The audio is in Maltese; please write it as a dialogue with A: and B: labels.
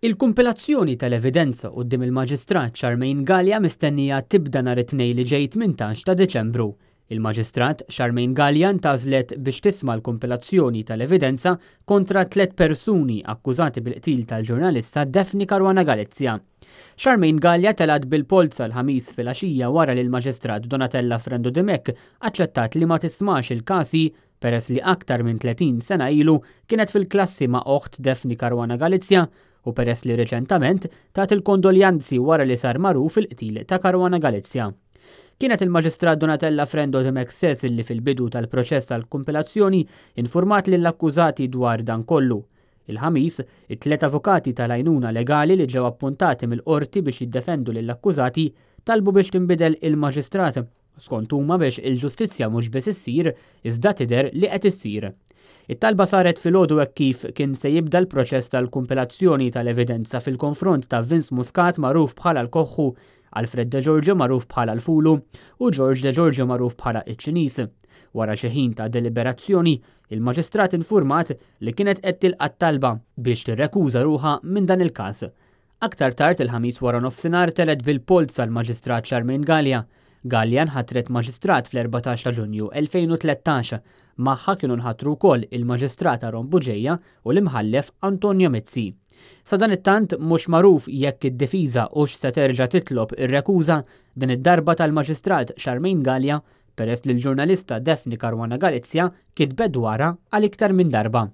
A: Il-kumpilazzjoni tal-evidenza quddiem il-Maġistrat Charmaine Galea mistennija tibda nhar it-tnejn li ġej 18 ta' Deċembru. Il-Maġistrat Charmaine Galea ntażlet biex tisma' l-kumpilazzjoni tal-evidenza kontra 3 persuni akkużati bil-qtil tal-ġurnalista Daphne Caruana Galizia. Charmaine Galea telat bil-polza l-ħamis fil-għaxija wara li l-Maġistrat Donatella Frendo Demek aċċettat li ma tismax il-kasi peress li aktar minn 30 sena ilu kienet fil-klassi ma' oħt Daphne Caruana Galizia u peress li reċentament tat il-kondoljanzi wara li sar magħruf il-qtil ta' Caruana Galizia. Kienet il-Maġistrat Donatella Frendo Demek stess illi fil-bidu tal-proċess tal-kumpilazzjoni infurmat lill-akkużati dwar dan kollu. Il-ħamis, it-tliet avukati tal-għajnuna legali li ġew appuntati mill-qorti biex jiddefendu lill-akkużati talbu biex tinbidel il-Maġistrat skont huma biex il-ġustizzja mhux biss issir iżda tidher li qed issir. It-talba saret filgħodu hekk kif kien se jibda l-proċess tal-kumpilazzjoni tal-evidenza fil-konfront ta' Vince Muscat magħruf bħala l-Koħħu, Alfred De Giorgio magħruf bħala l-Fulu u George De Giorgio magħruf bħala iċ-Ċiniż. Wara xi ħin ta' deliberazzjoni, il-Maġistrat infurmat li kienet qed tilqa' talba biex tirrekuża ruħha minn dan il-każ. Aktar tard il-ħamis wara nofsinhar telet bil-polza l-Maġistrat Charmaine Galea. Galea nħatret maġistrat fl-14 ta' Ġunju 2013. Magħha kienu nħattru wkoll il-Maġistrat Aron Buġejja u l-imħallef Antonio Mezzi. Sa dan it-tant mhux magħruf jekk id-difiża hux se terġa' titlob ir-rekuża din id-darba tal-Maġistrat Charmaine Galea peress li l-ġurnalista Daphne Caruana Galizia kitbet dwarha għal iktar minn darba.